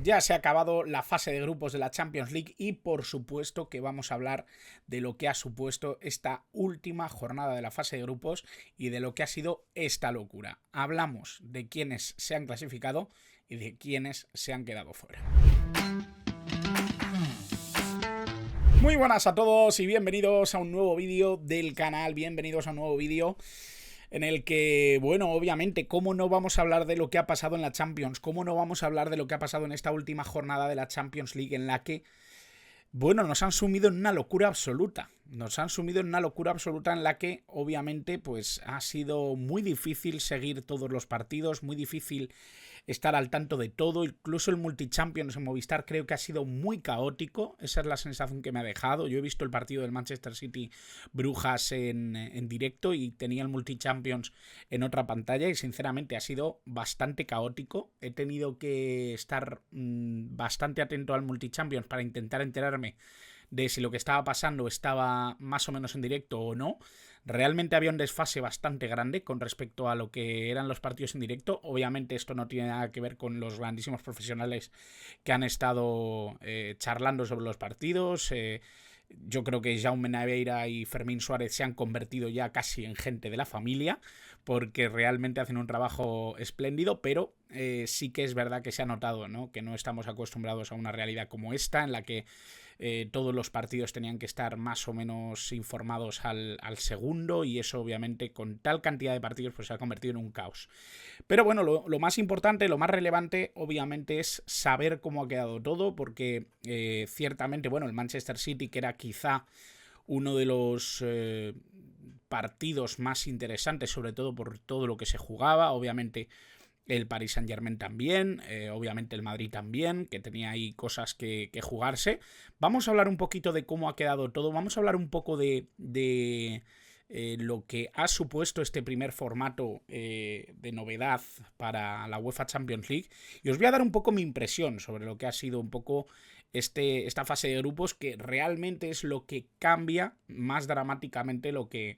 Ya se ha acabado la fase de grupos de la Champions League y por supuesto que vamos a hablar de lo que ha supuesto esta última jornada de la fase de grupos y de lo que ha sido esta locura. Hablamos de quienes se han clasificado y de quienes se han quedado fuera. Muy buenas a todos y bienvenidos a un nuevo vídeo del canal, bienvenidos a un nuevo vídeo en el que, bueno, obviamente, ¿cómo no vamos a hablar de lo que ha pasado en la Champions? ¿Cómo no vamos a hablar de lo que ha pasado en esta última jornada de la Champions League en la que, bueno, nos han sumido en una locura absoluta? Nos han sumido en una locura absoluta en la que, obviamente, pues ha sido muy difícil seguir todos los partidos, muy difícil estar al tanto de todo, incluso el Multi-Champions en Movistar creo que ha sido muy caótico, esa es la sensación que me ha dejado. Yo he visto el partido del Manchester City Brujas en directo y tenía el Multi-Champions en otra pantalla y sinceramente ha sido bastante caótico. He tenido que estar bastante atento al Multi-Champions para intentar enterarme de si lo que estaba pasando estaba más o menos en directo o no. Realmente había un desfase bastante grande con respecto a lo que eran los partidos en directo. Obviamente esto no tiene nada que ver con los grandísimos profesionales que han estado charlando sobre los partidos. Yo creo que Jaume Naveira y Fermín Suárez se han convertido ya casi en gente de la familia porque realmente hacen un trabajo espléndido, pero sí que es verdad que se ha notado, ¿no?, que no estamos acostumbrados a una realidad como esta en la que todos los partidos tenían que estar más o menos informados al segundo y eso obviamente con tal cantidad de partidos pues se ha convertido en un caos. Pero bueno, lo más importante, lo más relevante obviamente es saber cómo ha quedado todo porque ciertamente, bueno, el Manchester City, que era quizá uno de los partidos más interesantes, sobre todo por todo lo que se jugaba, obviamente el Paris Saint-Germain también, obviamente el Madrid también, que tenía ahí cosas que jugarse. Vamos a hablar un poquito de cómo ha quedado todo, vamos a hablar un poco de lo que ha supuesto este primer formato de novedad para la UEFA Champions League y os voy a dar un poco mi impresión sobre lo que ha sido un poco esta fase de grupos, que realmente es lo que cambia más dramáticamente lo que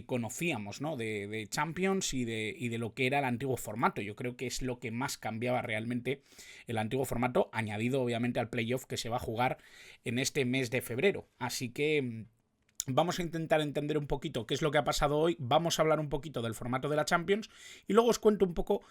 conocíamos, ¿no?, de Champions y de lo que era el antiguo formato. Yo creo que es lo que más cambiaba realmente el antiguo formato, añadido obviamente al playoff que se va a jugar en este mes de febrero. Así que vamos a intentar entender un poquito qué es lo que ha pasado hoy, vamos a hablar un poquito del formato de la Champions y luego os cuento un poco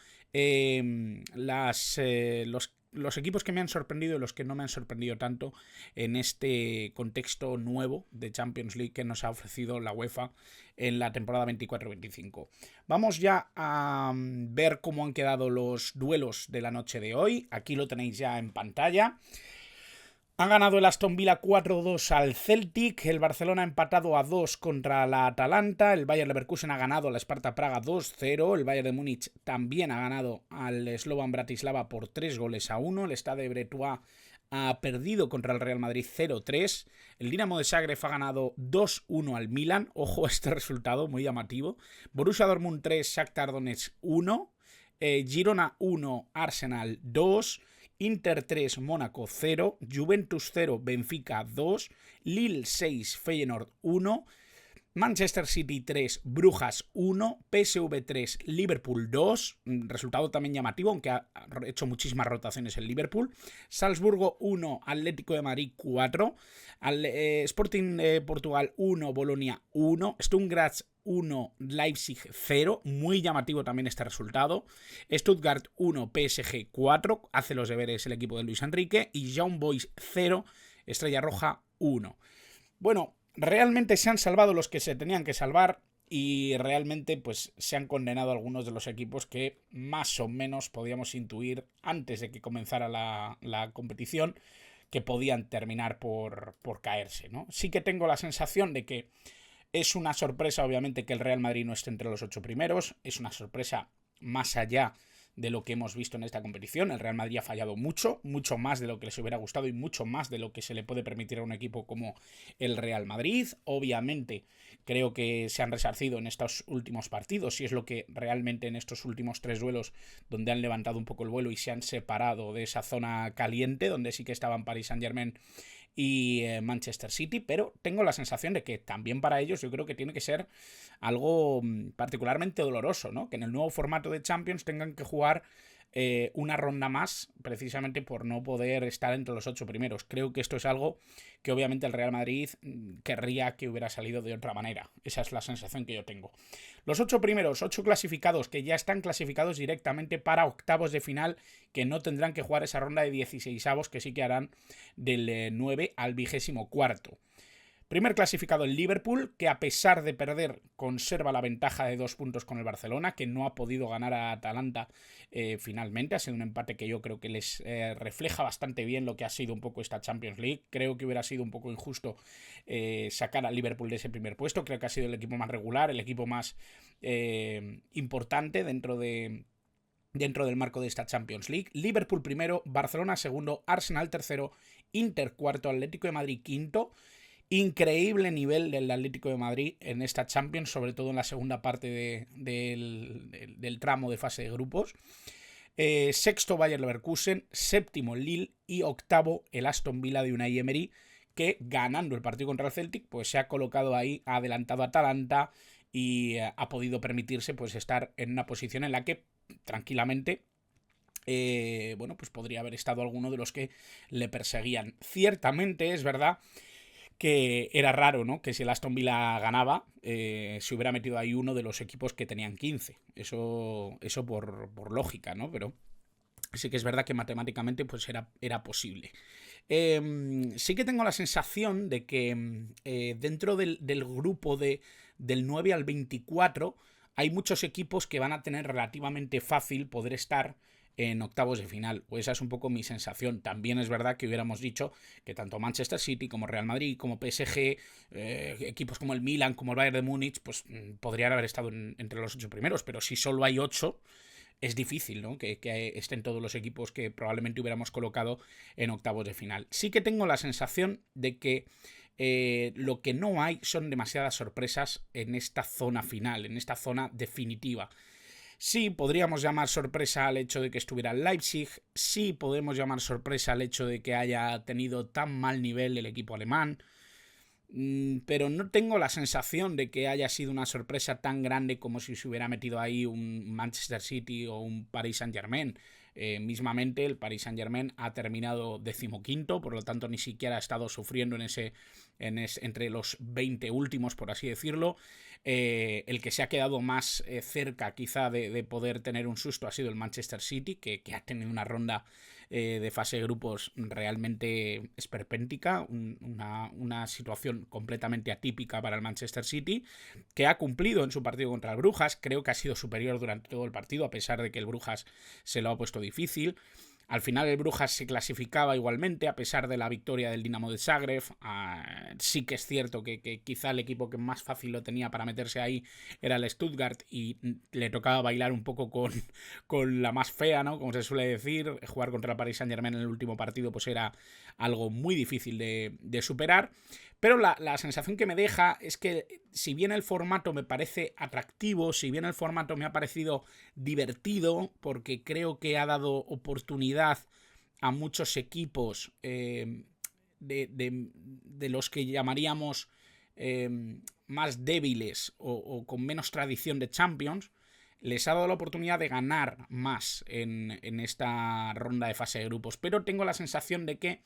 los equipos que me han sorprendido y los que no me han sorprendido tanto en este contexto nuevo de Champions League que nos ha ofrecido la UEFA en la temporada 24-25. Vamos ya a ver cómo han quedado los duelos de la noche de hoy. Aquí lo tenéis ya en pantalla. Ha ganado el Aston Villa 4-2 al Celtic, el Barcelona ha empatado a 2 contra la Atalanta, el Bayer Leverkusen ha ganado al Sparta Praga 2-0, el Bayern de Múnich también ha ganado al Slovan Bratislava por 3-1, el Stade Brestois ha perdido contra el Real Madrid 0-3, el Dinamo de Zagreb ha ganado 2-1 al Milan, ojo a este resultado muy llamativo, Borussia Dortmund 3, Shakhtar Donetsk 1, Girona 1, Arsenal 2, Inter 3, Mónaco 0, Juventus 0, Benfica 2, Lille 6, Feyenoord 1, Manchester City 3, Brujas 1, PSV 3, Liverpool 2, resultado también llamativo, aunque ha hecho muchísimas rotaciones el Liverpool, Salzburgo 1, Atlético de Madrid 4, Sporting Portugal 1, Bolonia 1, Stuttgart 1, Leipzig 0, muy llamativo también este resultado, Stuttgart 1, PSG 4, hace los deberes el equipo de Luis Enrique, y Young Boys 0, Estrella Roja 1. Bueno, realmente se han salvado los que se tenían que salvar y realmente pues se han condenado algunos de los equipos que más o menos podíamos intuir antes de que comenzara la competición que podían terminar por caerse, ¿no? Sí que tengo la sensación de que es una sorpresa, obviamente, que el Real Madrid no esté entre los 8 primeros. Es una sorpresa más allá de lo que hemos visto en esta competición. El Real Madrid ha fallado mucho, mucho más de lo que les hubiera gustado y mucho más de lo que se le puede permitir a un equipo como el Real Madrid. Obviamente, creo que se han resarcido en estos últimos partidos y es lo que realmente en estos últimos 3 duelos donde han levantado un poco el vuelo y se han separado de esa zona caliente donde sí que estaban Paris Saint-Germain y Manchester City, pero tengo la sensación de que también para ellos yo creo que tiene que ser algo particularmente doloroso, ¿no? Que en el nuevo formato de Champions tengan que jugar una ronda más, precisamente por no poder estar entre los 8 primeros. Creo que esto es algo que obviamente el Real Madrid querría que hubiera salido de otra manera. Esa es la sensación que yo tengo. Los 8 primeros, 8 clasificados, que ya están clasificados directamente para octavos de final, que no tendrán que jugar esa ronda de 16avos, que sí que harán del 9 al 24º. Primer clasificado el Liverpool, que a pesar de perder conserva la ventaja de 2 puntos con el Barcelona, que no ha podido ganar a Atalanta finalmente. Ha sido un empate que yo creo que les refleja bastante bien lo que ha sido un poco esta Champions League. Creo que hubiera sido un poco injusto sacar al Liverpool de ese primer puesto. Creo que ha sido el equipo más regular, el equipo más importante dentro del marco de esta Champions League. Liverpool primero, Barcelona segundo, Arsenal tercero, Inter cuarto, Atlético de Madrid quinto. Increíble nivel del Atlético de Madrid en esta Champions, sobre todo en la segunda parte del tramo de fase de grupos. Sexto Bayer Leverkusen, séptimo Lille y octavo el Aston Villa de Unai Emery, que ganando el partido contra el Celtic pues se ha colocado ahí, ha adelantado a Atalanta y ha podido permitirse pues estar en una posición en la que tranquilamente bueno, pues podría haber estado alguno de los que le perseguían. Ciertamente es verdad que era raro, ¿no? Que si el Aston Villa ganaba, se hubiera metido ahí uno de los equipos que tenían 15. Eso por lógica, ¿no? Pero sí que es verdad que matemáticamente pues era posible. Sí que tengo la sensación de que dentro del grupo del 9 al 24 hay muchos equipos que van a tener relativamente fácil poder estar en octavos de final, o esa es un poco mi sensación. También es verdad que hubiéramos dicho que tanto Manchester City como Real Madrid, como PSG, equipos como el Milan, como el Bayern de Múnich, pues podrían haber estado entre los 8 primeros, pero si solo hay 8, es difícil, ¿no? Que estén todos los equipos que probablemente hubiéramos colocado en octavos de final. Sí que tengo la sensación de que lo que no hay son demasiadas sorpresas en esta zona final, en esta zona definitiva. Sí, podríamos llamar sorpresa al hecho de que estuviera el Leipzig. Sí, podemos llamar sorpresa al hecho de que haya tenido tan mal nivel el equipo alemán. Pero no tengo la sensación de que haya sido una sorpresa tan grande como si se hubiera metido ahí un Manchester City o un Paris Saint-Germain. Mismamente el Paris Saint-Germain ha terminado 15º, por lo tanto ni siquiera ha estado sufriendo entre los 20 últimos, por así decirlo. El que se ha quedado más cerca quizá de poder tener un susto ha sido el Manchester City, que ha tenido una ronda de fase de grupos realmente esperpéntica, una situación completamente atípica para el Manchester City, que ha cumplido en su partido contra el Brujas. Creo que ha sido superior durante todo el partido, a pesar de que el Brujas se lo ha puesto difícil. Al final el Brujas se clasificaba igualmente, a pesar de la victoria del Dinamo de Zagreb. Sí que es cierto que quizá el equipo que más fácil lo tenía para meterse ahí era el Stuttgart y le tocaba bailar un poco con la más fea, ¿no? Como se suele decir. Jugar contra el Paris Saint-Germain en el último partido pues era algo muy difícil de superar. Pero la sensación que me deja es que si bien el formato me parece atractivo, si bien el formato me ha parecido divertido, porque creo que ha dado oportunidad a muchos equipos de los que llamaríamos más débiles o con menos tradición de Champions, les ha dado la oportunidad de ganar más en esta ronda de fase de grupos. Pero tengo la sensación de que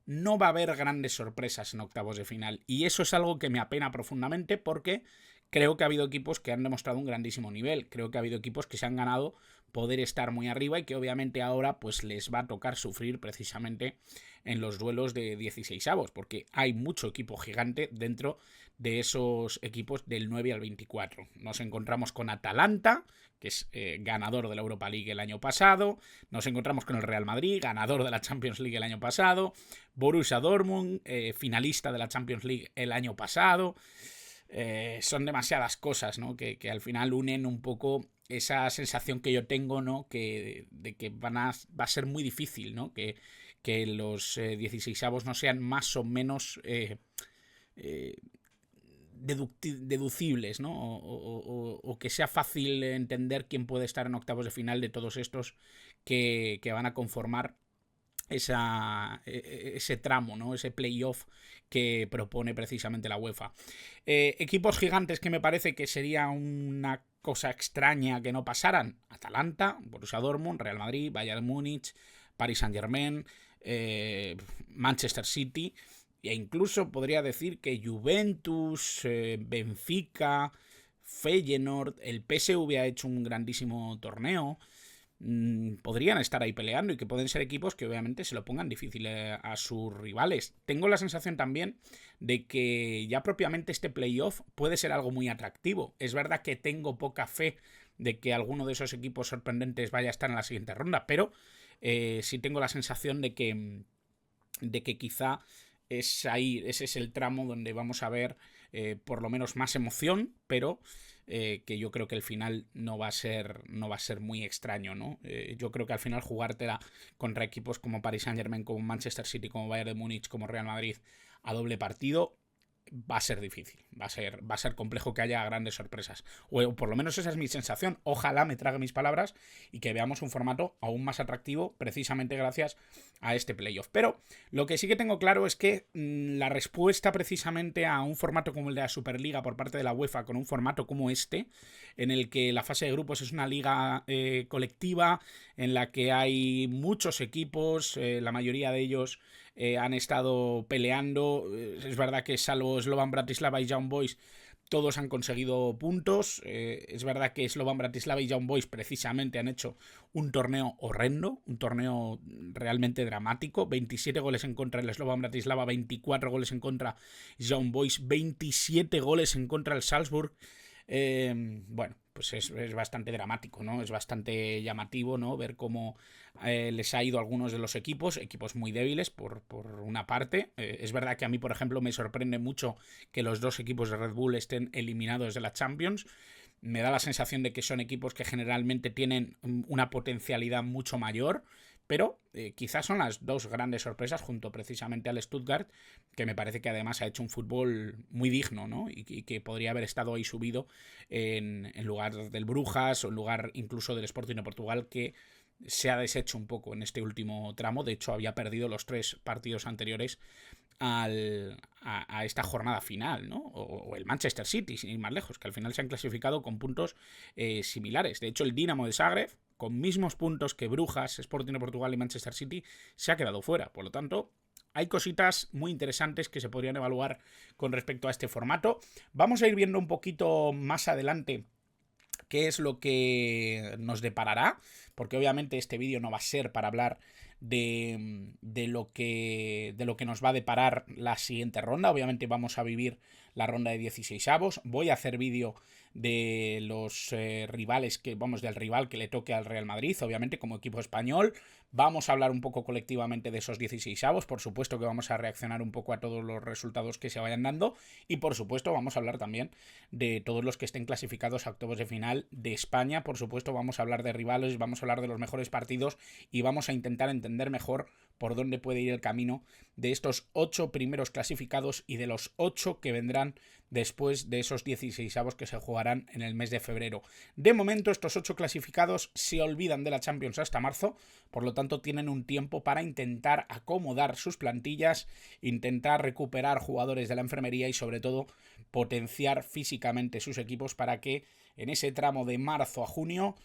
no va a haber grandes sorpresas en octavos de final. Y eso es algo que me apena profundamente porque creo que ha habido equipos que han demostrado un grandísimo nivel. Creo que ha habido equipos que se han ganado poder estar muy arriba y que obviamente ahora pues les va a tocar sufrir precisamente en los duelos de 16avos, porque hay mucho equipo gigante dentro de esos equipos del 9 al 24. Nos encontramos con Atalanta, que es ganador de la Europa League el año pasado. Nos encontramos con el Real Madrid, ganador de la Champions League el año pasado. Borussia Dortmund, finalista de la Champions League el año pasado. Son demasiadas cosas, ¿no? Que al final unen un poco esa sensación que yo tengo, ¿no? De que va a ser muy difícil, ¿no? Que los 16avos no sean más o menos deducibles, ¿no? O que sea fácil entender quién puede estar en octavos de final de todos estos que van a conformar ese tramo, ¿no? Ese playoff que propone precisamente la UEFA. Equipos gigantes que me parece que sería una cosa extraña que no pasaran. Atalanta, Borussia Dortmund, Real Madrid, Bayern Múnich, Paris Saint-Germain, Manchester City, e incluso podría decir que Juventus, Benfica, Feyenoord, el PSV ha hecho un grandísimo torneo. Podrían estar ahí peleando y que pueden ser equipos que obviamente se lo pongan difícil a sus rivales. Tengo la sensación también de que ya propiamente este playoff puede ser algo muy atractivo. Es verdad que tengo poca fe de que alguno de esos equipos sorprendentes vaya a estar en la siguiente ronda, pero sí tengo la sensación de que quizá ese es el tramo donde vamos a ver por lo menos más emoción, pero que yo creo que el final no va a ser muy extraño, ¿no? Yo creo que al final jugártela contra equipos como Paris Saint-Germain, como Manchester City, como Bayern de Múnich, como Real Madrid a doble partido va a ser difícil, va a ser complejo que haya grandes sorpresas, o por lo menos esa es mi sensación. Ojalá me trague mis palabras y que veamos un formato aún más atractivo precisamente gracias a este playoff. Pero lo que sí que tengo claro es que la respuesta precisamente a un formato como el de la Superliga por parte de la UEFA, con un formato como este, en el que la fase de grupos es una liga colectiva, en la que hay muchos equipos, la mayoría de ellos han estado peleando. Es verdad que salvo Slovan Bratislava y Young Boys todos han conseguido puntos. Es verdad que Slovan Bratislava y Young Boys precisamente han hecho un torneo horrendo, un torneo realmente dramático. 27 goles en contra el Slovan Bratislava, 24 goles en contra Young Boys, 27 goles en contra el Salzburg. Bueno, pues es bastante dramático, ¿no? Es bastante llamativo, ¿no? Ver cómo les ha ido a algunos de los equipos muy débiles por una parte. Es verdad que a mí, por ejemplo, me sorprende mucho que los dos equipos de Red Bull estén eliminados de la Champions. Me da la sensación de que son equipos que generalmente tienen una potencialidad mucho mayor, pero quizás son las dos grandes sorpresas junto precisamente al Stuttgart, que me parece que además ha hecho un fútbol muy digno, ¿no? Y que podría haber estado ahí subido en lugar del Brujas o en lugar incluso del Sporting de Portugal, que se ha deshecho un poco en este último tramo. De hecho, había perdido los 3 partidos anteriores a esta jornada final, ¿no? O el Manchester City, sin ir más lejos, que al final se han clasificado con puntos similares. De hecho, el Dinamo de Zagreb, con mismos puntos que Brujas, Sporting de Portugal y Manchester City, se ha quedado fuera. Por lo tanto, hay cositas muy interesantes que se podrían evaluar con respecto a este formato. Vamos a ir viendo un poquito más adelante qué es lo que nos deparará, porque obviamente este vídeo no va a ser para hablar de lo que nos va a deparar la siguiente ronda. Obviamente vamos a vivir la ronda de 16avos. Voy a hacer vídeo de los rivales del rival que le toque al Real Madrid, obviamente como equipo español. Vamos a hablar un poco colectivamente de esos 16avos. Por supuesto que vamos a reaccionar un poco a todos los resultados que se vayan dando. Y por supuesto vamos a hablar también de todos los que estén clasificados a octavos de final de España. Por supuesto vamos a hablar de rivales, vamos a hablar de los mejores partidos y vamos a intentar entender mejor por dónde puede ir el camino de estos 8 primeros clasificados y de los 8 que vendrán después de esos 16avos que se jugarán en el mes de febrero. De momento estos 8 clasificados se olvidan de la Champions hasta marzo, por lo tanto tienen un tiempo para intentar acomodar sus plantillas, intentar recuperar jugadores de la enfermería y sobre todo potenciar físicamente sus equipos para que en ese tramo de marzo a junio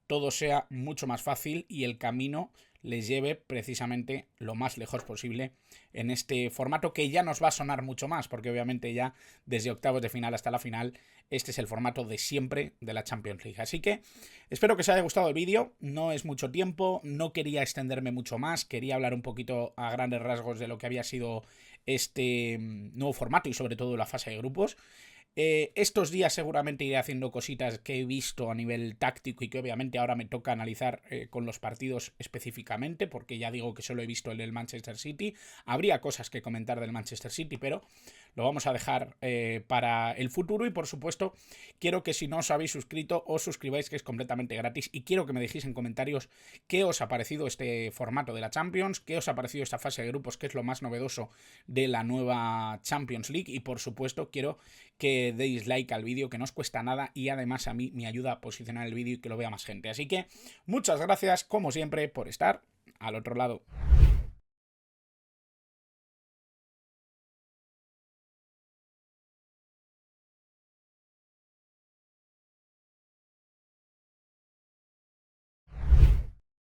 todo sea mucho más fácil y el camino les lleve precisamente lo más lejos posible en este formato que ya nos va a sonar mucho más, porque obviamente ya desde octavos de final hasta la final este es el formato de siempre de la Champions League. Así que espero que os haya gustado el vídeo, no es mucho tiempo, no quería extenderme mucho más, quería hablar un poquito a grandes rasgos de lo que había sido este nuevo formato y sobre todo la fase de grupos. Estos días seguramente iré haciendo cositas que he visto a nivel táctico y que obviamente ahora me toca analizar con los partidos específicamente, porque ya digo que solo he visto el del Manchester City. Habría cosas que comentar del Manchester City, pero lo vamos a dejar para el futuro. Y por supuesto quiero que si no os habéis suscrito os suscribáis, que es completamente gratis, y quiero que me dejéis en comentarios qué os ha parecido este formato de la Champions, qué os ha parecido esta fase de grupos, que es lo más novedoso de la nueva Champions League. Y por supuesto quiero que deis like al vídeo, que no os cuesta nada y además a mí me ayuda a posicionar el vídeo y que lo vea más gente. Así que muchas gracias como siempre por estar al otro lado.